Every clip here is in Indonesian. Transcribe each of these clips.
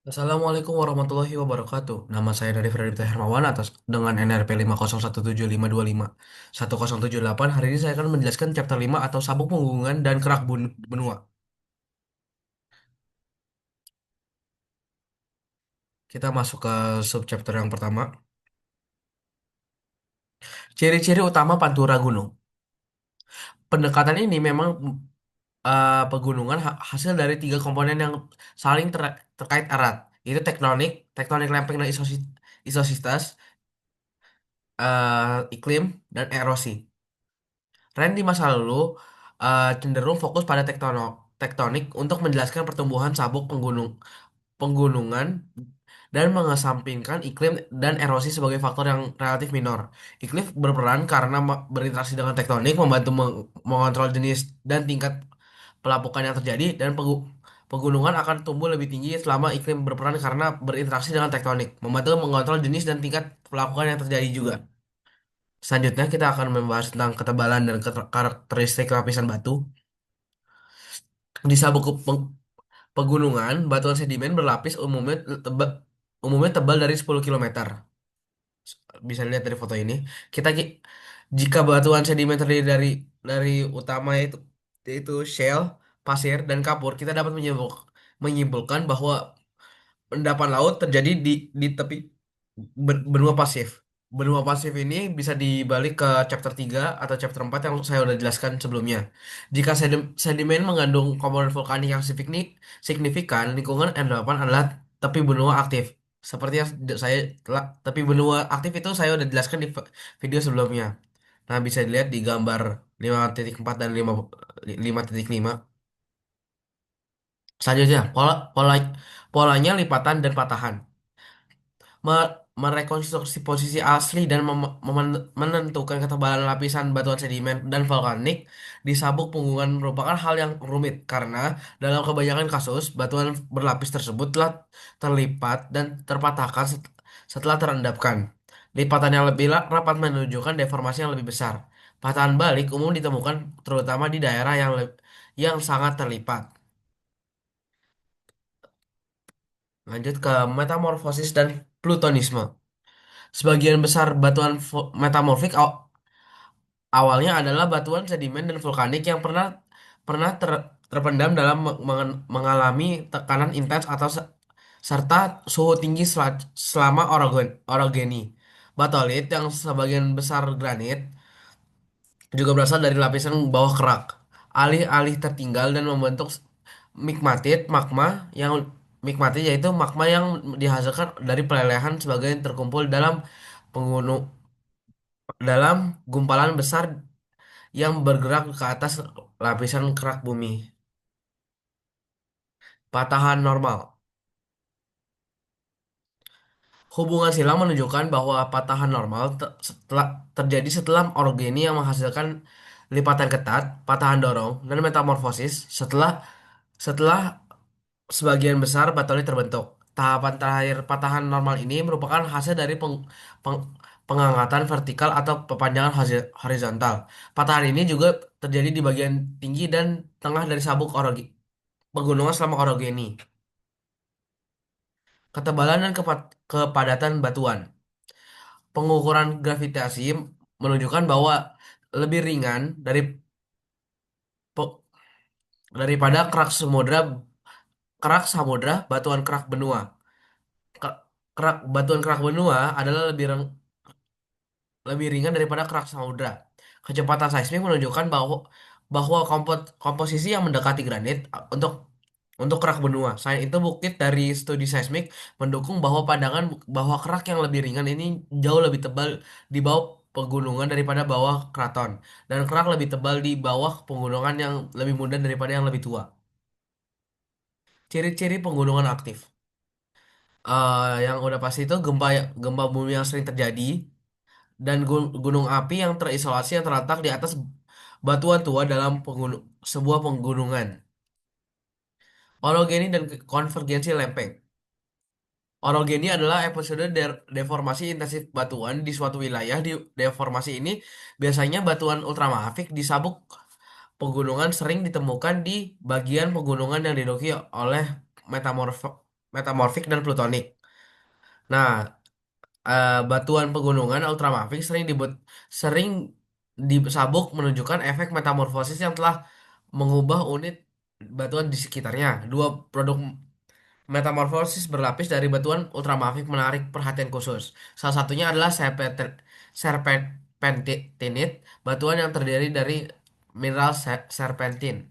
Assalamualaikum warahmatullahi wabarakatuh. Nama saya dari Frederick Hermawan atas dengan NRP 5011752510778. Hari ini saya akan menjelaskan chapter 5 atau sabuk punggungan dan kerak benua. Kita masuk ke subchapter yang pertama. Ciri-ciri utama Pantura Gunung. Pendekatan ini memang pegunungan hasil dari tiga komponen yang saling terkait erat. Itu tektonik lempeng dan isositas, iklim, dan erosi. Tren di masa lalu cenderung fokus pada tektonik untuk menjelaskan pertumbuhan sabuk penggunungan dan mengesampingkan iklim dan erosi sebagai faktor yang relatif minor. Iklim berperan karena berinteraksi dengan tektonik, membantu mengontrol jenis dan tingkat pelapukan yang terjadi, dan pegunungan akan tumbuh lebih tinggi selama iklim berperan karena berinteraksi dengan tektonik, membantu mengontrol jenis dan tingkat pelapukan yang terjadi juga. Selanjutnya kita akan membahas tentang ketebalan dan karakteristik lapisan batu. Di sabuk pegunungan, batuan sedimen berlapis umumnya tebal dari 10 kilometer. Bisa dilihat dari foto ini. Kita jika batuan sedimen terdiri dari utama yaitu shale, pasir, dan kapur, kita dapat menyimpulkan bahwa endapan laut terjadi di tepi benua pasif. Benua pasif ini bisa dibalik ke chapter 3 atau chapter 4 yang saya udah jelaskan sebelumnya. Jika sedimen mengandung komponen vulkanik yang signifikan, lingkungan endapan adalah tepi benua aktif. Seperti yang tepi benua aktif itu saya udah jelaskan di video sebelumnya. Nah, bisa dilihat di gambar 5.4 dan 5.5. Selanjutnya, polanya lipatan dan patahan. Merekonstruksi posisi asli dan menentukan ketebalan lapisan batuan sedimen dan vulkanik di sabuk punggungan merupakan hal yang rumit karena dalam kebanyakan kasus batuan berlapis tersebut telah terlipat dan terpatahkan setelah terendapkan. Lipatan yang lebih rapat menunjukkan deformasi yang lebih besar. Patahan balik umum ditemukan terutama di daerah yang sangat terlipat. Lanjut ke metamorfosis dan plutonisme. Sebagian besar batuan metamorfik awalnya adalah batuan sedimen dan vulkanik yang pernah pernah terpendam dalam mengalami tekanan intens atau serta suhu tinggi selama orogeni. Batolit yang sebagian besar granit juga berasal dari lapisan bawah kerak. Alih-alih tertinggal dan membentuk magma yang migmatit yaitu magma yang dihasilkan dari pelelehan sebagian terkumpul penggunung dalam gumpalan besar yang bergerak ke atas lapisan kerak bumi. Patahan normal. Hubungan silang menunjukkan bahwa patahan normal terjadi setelah orogeni yang menghasilkan lipatan ketat, patahan dorong, dan metamorfosis setelah sebagian besar batolit terbentuk. Tahapan terakhir patahan normal ini merupakan hasil dari peng- pengangkatan vertikal atau perpanjangan horizontal. Patahan ini juga terjadi di bagian tinggi dan tengah dari sabuk pegunungan selama orogeni. Ketebalan dan kepadatan batuan. Pengukuran gravitasi menunjukkan bahwa lebih ringan pe- daripada kerak samudra, batuan kerak benua. Batuan kerak benua adalah lebih ringan daripada kerak samudra. Kecepatan seismik menunjukkan bahwa komposisi yang mendekati granit untuk kerak benua. Selain itu, bukit dari studi seismik mendukung bahwa pandangan bahwa kerak yang lebih ringan ini jauh lebih tebal di bawah pegunungan daripada bawah keraton, dan kerak lebih tebal di bawah pegunungan yang lebih muda daripada yang lebih tua. Ciri-ciri pegunungan aktif. Yang udah pasti itu gempa bumi yang sering terjadi dan gunung api yang terisolasi yang terletak di atas batuan tua dalam sebuah pegunungan. Orogeni dan konvergensi lempeng. Orogeni adalah episode deformasi intensif batuan di suatu wilayah. Di deformasi ini biasanya batuan ultramafic di sabuk pegunungan sering ditemukan di bagian pegunungan yang didoki oleh metamorf metamorfik, dan plutonik. Nah, batuan pegunungan ultramafic sering disabuk menunjukkan efek metamorfosis yang telah mengubah unit batuan di sekitarnya. Dua produk metamorfosis berlapis dari batuan ultramafic menarik perhatian khusus. Salah satunya adalah serpentinit, batuan yang terdiri dari mineral serpentin.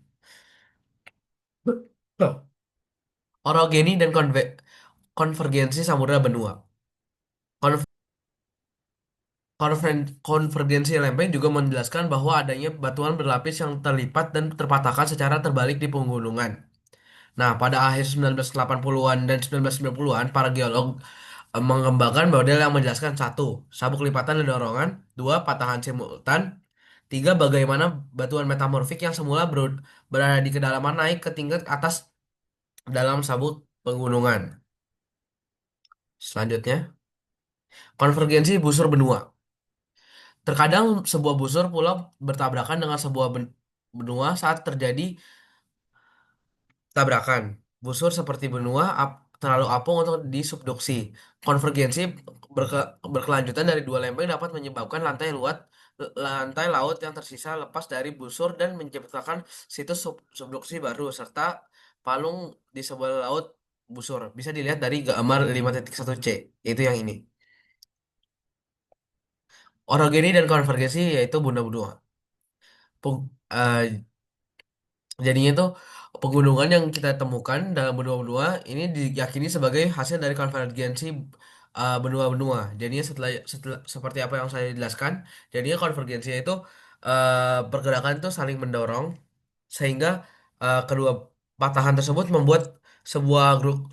Loh. Orogeni dan konvergensi samudra benua. Konvergensi lempeng juga menjelaskan bahwa adanya batuan berlapis yang terlipat dan terpatahkan secara terbalik di pegunungan. Nah, pada akhir 1980-an dan 1990-an, para geolog mengembangkan model yang menjelaskan: satu, sabuk lipatan dan dorongan; dua, patahan simultan; tiga, bagaimana batuan metamorfik yang semula berada di kedalaman naik ke tingkat atas dalam sabuk pegunungan. Selanjutnya, konvergensi busur benua. Terkadang sebuah busur pulau bertabrakan dengan sebuah benua saat terjadi tabrakan. Busur seperti benua terlalu apung untuk disubduksi. Konvergensi berkelanjutan dari dua lempeng dapat menyebabkan lantai laut yang tersisa lepas dari busur dan menciptakan situs subduksi baru serta palung di sebelah laut busur. Bisa dilihat dari gambar 5.1C, yaitu yang ini. Orogeni dan konvergensi yaitu bunda benua. Jadinya tuh pegunungan yang kita temukan dalam benua-benua ini diyakini sebagai hasil dari konvergensi benua-benua. Jadinya setelah seperti apa yang saya jelaskan, jadinya konvergensi itu pergerakan itu saling mendorong sehingga kedua patahan tersebut membuat sebuah grup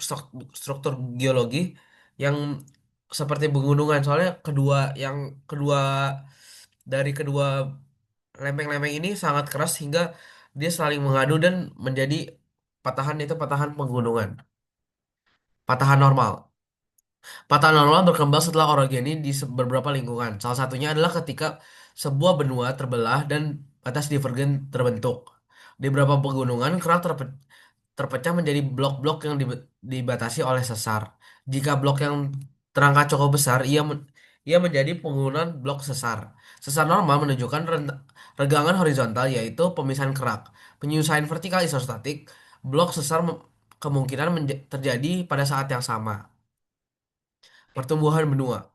struktur geologi yang seperti pegunungan. Soalnya kedua dari kedua lempeng-lempeng ini sangat keras hingga dia saling mengadu dan menjadi patahan itu patahan pegunungan. Patahan normal. Patahan normal berkembang setelah orogeni di beberapa lingkungan. Salah satunya adalah ketika sebuah benua terbelah dan batas divergen terbentuk. Di beberapa pegunungan, terpecah menjadi blok-blok yang dibatasi oleh sesar. Jika blok yang terangkat cukup besar, ia menjadi penggunaan blok sesar. Sesar normal menunjukkan regangan horizontal, yaitu pemisahan kerak. Penyusuan vertikal isostatik, blok sesar kemungkinan terjadi pada saat yang sama. Pertumbuhan benua.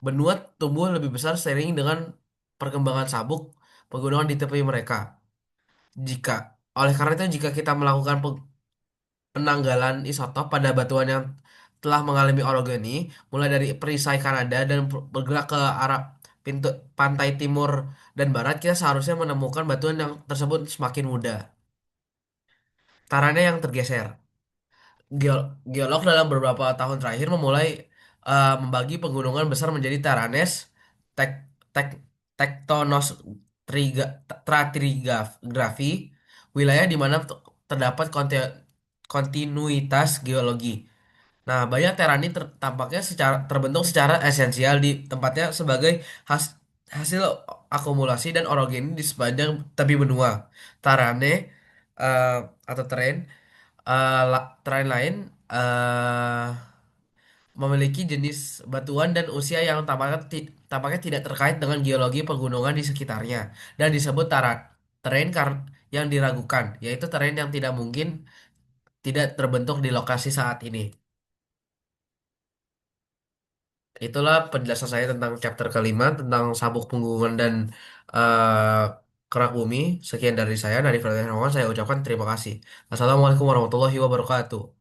Benua tumbuh lebih besar seiring dengan perkembangan sabuk pegunungan di tepi mereka. Jika Oleh karena itu, jika kita melakukan penanggalan isotop pada batuan yang telah mengalami orogeni, mulai dari perisai Kanada dan bergerak ke arah pintu pantai timur dan barat, kita seharusnya menemukan batuan yang tersebut semakin muda. Tarannya yang tergeser. Geolog dalam beberapa tahun terakhir memulai membagi pegunungan besar menjadi taranes, tek, tek, tektonos, stratigrafi, wilayah di mana terdapat kontinuitas geologi. Nah, banyak terani tampaknya terbentuk secara esensial di tempatnya sebagai hasil akumulasi dan orogeni di sepanjang tepi benua. Tarane eh, atau terrain lain eh, memiliki jenis batuan dan usia yang tampaknya tidak terkait dengan geologi pegunungan di sekitarnya dan disebut terrain yang diragukan, yaitu terrain yang tidak mungkin tidak terbentuk di lokasi saat ini. Itulah penjelasan saya tentang chapter kelima tentang sabuk punggungan dan eh, kerak bumi. Sekian dari saya, Nadif Ratih Hermawan. Saya ucapkan terima kasih. Assalamualaikum warahmatullahi wabarakatuh.